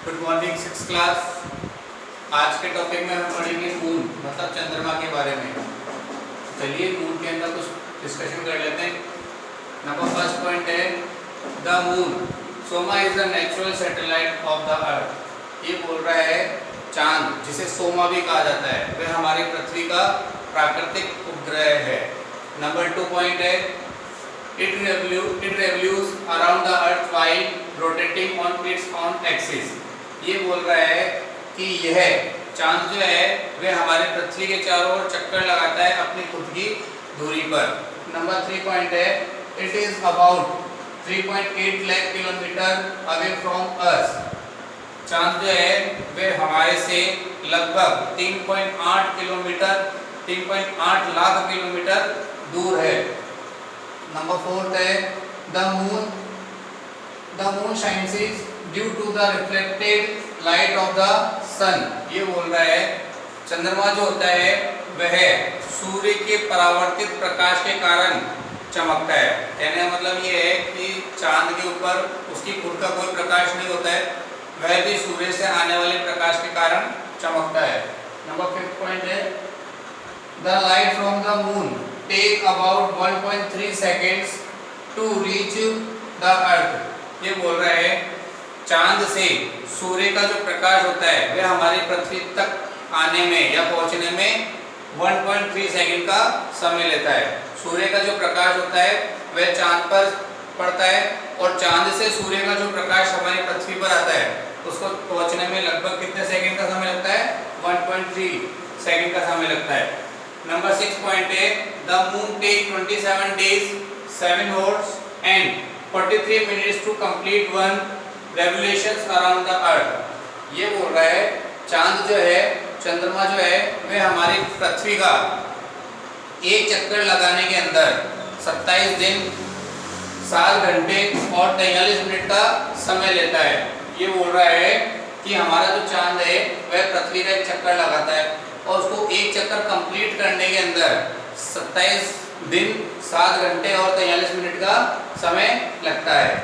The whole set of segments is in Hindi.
Good morning six class. आज के टॉपिक में हम पढ़ेंगे मून मतलब चंद्रमा के बारे में। चलिए मून के अंदर कुछ डिस्कशन कर लेते हैं। नंबर फर्स्ट पॉइंट है the moon Soma is the natural satellite of the earth. ये बोल रहा है चांद, जिसे सोमा भी कहा जाता है, वह हमारी पृथ्वी का प्राकृतिक उपग्रह है। नंबर टू पॉइंट है it revolves around the earth while rotating on its own axis। ये बोल रहा है कि यह चांद जो है वह हमारे पृथ्वी के चारों ओर चक्कर लगाता है अपनी खुद की दूरी पर। नंबर थ्री पॉइंट है it is about 3.8 lakh kilometre away from earth. चांद जो है वह हमारे से लगभग 3.8 लाख किलोमीटर दूर है। नंबर फोर्थ है the moon shines due to the reflected light of the sun. ये बोल रहा है चंद्रमा जो होता है वह सूर्य के परावर्तित प्रकाश के कारण चमकता है। कहने का मतलब ये है कि चांद के ऊपर उसकी खुद का कोई प्रकाश नहीं होता है, वह भी सूर्य से आने वाले प्रकाश के कारण चमकता है। नंबर फिफ्थ पॉइंट है the light from the moon take about 1.3 seconds to reach the earth. ये बोल रहा है चांद से सूर्य का जो प्रकाश होता है वह हमारी पृथ्वी तक आने में या पहुंचने में 1.3 सेकंड का समय लेता है। सूर्य का जो प्रकाश होता है वह चांद पर पड़ता है और चांद से सूर्य का जो प्रकाश हमारी पृथ्वी पर आता है उसको पहुंचने में लगभग कितने सेकंड का समय लगता है? 1.3 सेकंड का समय लगता है। नंबर सिक्स पॉइंट है the moon take 27 days 7 hours and 43 minutes to complete one revolution around the earth। ये बोल रहा है चांद जो है, चंद्रमा जो है वह हमारी पृथ्वी का एक चक्कर लगाने के अंदर 27 दिन 7 घंटे और 43 मिनट का समय लेता है। ये बोल रहा है कि हमारा जो चांद है वह पृथ्वी का एक चक्कर लगाता है और उसको एक चक्कर कंप्लीट करने के अंदर 27 दिन 7 घंटे और 43 मिनट का समय लगता है।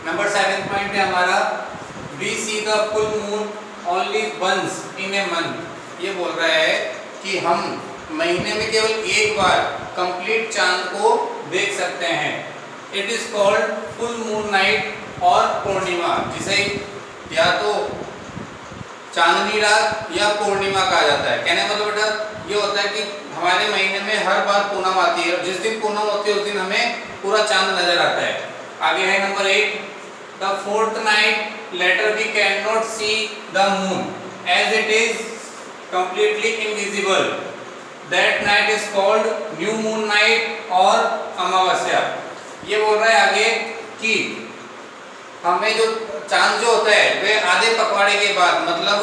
नंबर 7 पॉइंट है हमारा we see the full moon only once in a month. ये बोल रहा है कि हम महीने में केवल एक बार कंप्लीट चांद को देख सकते हैं। It is called full moon night और पूर्णिमा, जिसे या तो चांदनी रात या पूर्णिमा कहा जाता है। कहने का मतलब बेटा ये होता है कि हमारे महीने में हर बार पूनम आती है और जिस दिन पूनम होती है उस दिन हमें पूरा चांद नजर आता है। आगे है number 8 the fourth night later we can not see the moon as it is completely invisible. That night is called new moon night और अमावस्या। ये बोल रहा है आगे कि हमें जो चांद जो होता है वह आधे पखवाड़े के बाद, मतलब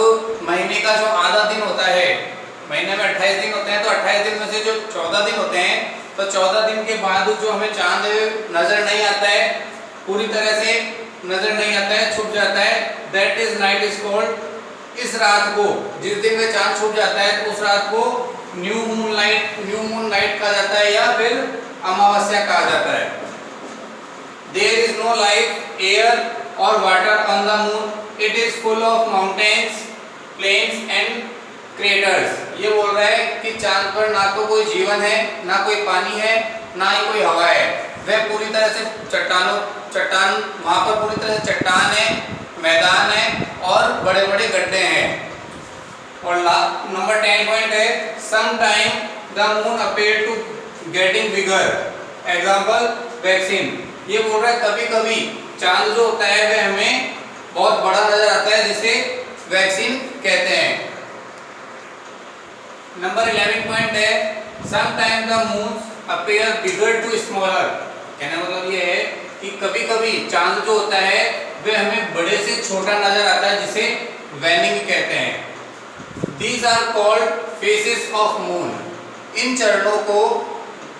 महीने का जो आधा दिन होता है, महीने में 28 दिन होते हैं तो 28 दिन में से जो 14 दिन होते हैं तो 14 दिन के बाद जो हमें चांद नजर नहीं आता है, पूरी तरह से नजर नहीं आता है, छुप जाता है, that is night is called. इस रात को, जिस दिन में चांद छुप जाता है तो उस रात को न्यू मून नाइट कहा जाता है या फिर अमावस्या कहा जाता है। There is no life, air or water on the moon. It is full of mountains, plains and craters। ये बोल रहा है कि चांद पर ना तो कोई जीवन है, ना कोई पानी है, ना ही कोई हवा है। वह पूरी तरह से चट्टान वहाँ पर पूरी तरह से चट्टान है, मैदान है और बड़े-बड़े गड्ढे हैं। और नंबर 10 पॉइंट है Sometime the moon appear to getting bigger। Example vaccine. ये बोल रहा है कभी कभी चांद जो होता है वह हमें बहुत बड़ा नजर आता है, जिसे वैक्सीन कहते हैं। नंबर 11 पॉइंट है sometime the moon appear bigger to smaller. कहने मतलब ये है कि कभी कभी चांद जो होता है वह हमें बड़े से छोटा नजर आता है, जिसे वैनिंग कहते हैं। These are called phases of moon. इन चरणों को,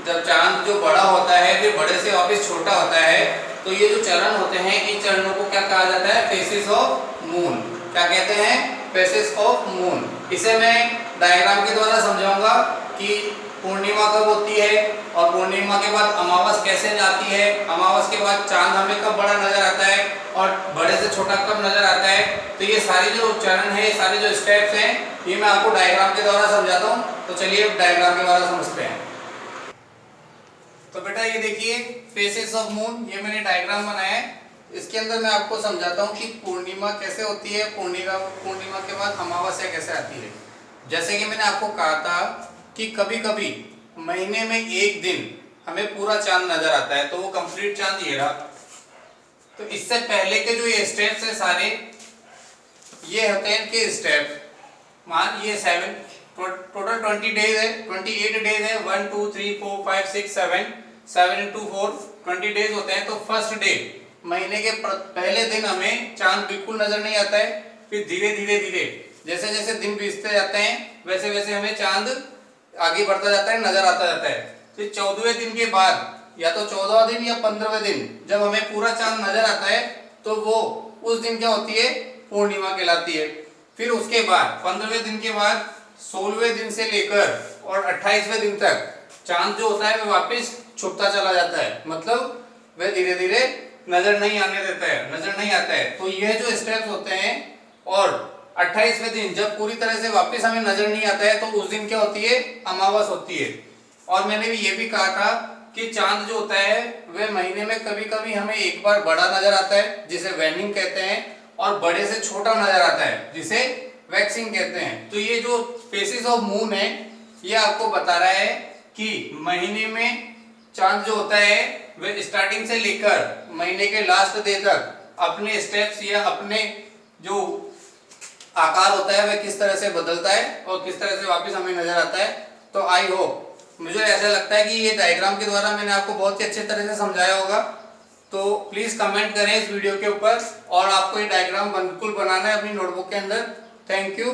जब चांद जो बड़ा होता है फिर बड़े से वापस छोटा होता है, तो ये जो चरण होते हैं इन चरणों को क्या कहा जाता है? Faces of moon. क्या कहते हैं? Faces of moon. इसे मैं डायग्राम के द्वारा समझाऊंगा कि पूर्णिमा कब होती है और पूर्णिमा के बाद अमावस कैसे जाती है, अमावस के बाद चांद हमें कब बड़ा नजर आता है और बड़े से छोटा कब नजर आता है। तो ये सारे जो चरण है, सारे जो स्टेप्स हैं, ये मैं आपको डायग्राम के द्वारा समझाता हूँ। तो चलिए डायग्राम के द्वारा समझते हैं। तो बेटा ये देखिए फेसेस ऑफ मून, ये मैंने डायग्राम बनाया है। इसके अंदर मैं आपको समझाता हूँ कि पूर्णिमा कैसे होती है, पूर्णिमा के बाद अमावस्या कैसे आती है। जैसे कि मैंने आपको कहा था कि कभी कभी महीने में एक दिन हमें पूरा चांद नजर आता है, तो वो कंप्लीट चांद ये रहा। तो इससे पहले के जो ये स्टेप्स है सारे, ये होते हैं इनके स्टेप्स। मान ये 7 टोटल 20 डेज है, 28 डेज है, 1 2 3 4 5 6 7 7 into 4 20 डेज होते हैं। तो फर्स्ट डे महीने के पहले दिन हमें चांद बिल्कुल नजर नहीं आता है। फिर धीरे धीरे धीरे जैसे जैसे दिन बीतते जाते हैं वैसे वैसे हमें चांद आगे बढ़ता जाता है, नजर आता जाता है। फिर 14वें दिन के बाद या तो 14वां दिन या 15वें दिन जब हमें पूरा चांद नजर आता है तो वो उस दिन क्या होती है, पूर्णिमा कहलाती है। फिर उसके बाद 15वें दिन के बाद 16वें दिन से लेकर और 28वें दिन तक चांद जो होता है वह वापस छुपता चला जाता है, मतलब वह धीरे धीरे नजर नहीं आने देता है, नजर नहीं आता है। तो यह जो स्टेप्स होते हैं, और 28वें दिन जब पूरी तरह से वापस हमें नजर नहीं आता है तो उस दिन क्या होती है, अमावस होती है। और मैंने भी ये भी कहा था कि चांद जो होता है वह महीने में कभी कभी हमें एक बार बड़ा नजर आता है जिसे वैनिंग कहते हैं, और बड़े से छोटा नजर आता है जिसे वैक्सिंग कहते हैं। तो ये जो फेसेस ऑफ मून है ये आपको बता रहा है कि महीने में चांद जो होता है वह स्टार्टिंग से लेकर महीने के लास्ट डे तक अपने स्टेप्स या अपने जो आकार होता है वह किस तरह से बदलता है और किस तरह से वापस हमें नजर आता है। तो आई होप, मुझे ऐसा लगता है कि ये डायग्राम के द्वारा मैंने आपको बहुत ही अच्छे तरह से समझाया होगा। तो प्लीज कमेंट करें इस वीडियो के ऊपर, और आपको ये डायग्राम बिल्कुल बनाना है अपनी नोटबुक के अंदर। Thank you.